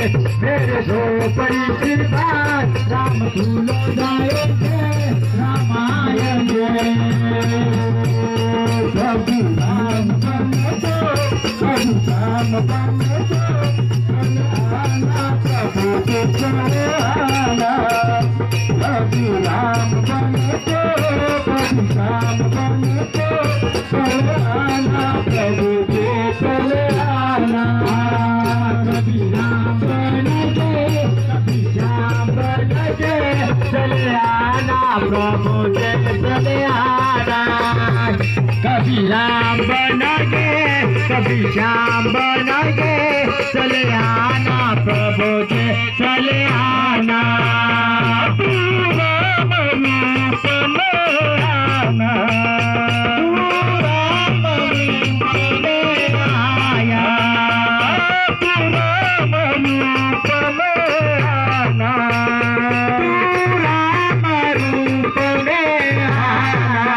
मेरे सो परी कृपा राम फूलो जाए रामायण प्रभु राम बनो प्रभु राम बनो आना प्रभु के चले आना प्रभु राम बनो प्रभु राम बनो चले आना प्रभु के चले आना कभी राम बनके कभी श्याम बनके चले आना प्रभु के चले आना कभी राम बनके कभी श्याम बनके चले आना प्रभु के चले आना राम रूप में आना राम रूप में आया राम रूप में आना राम रूप में आना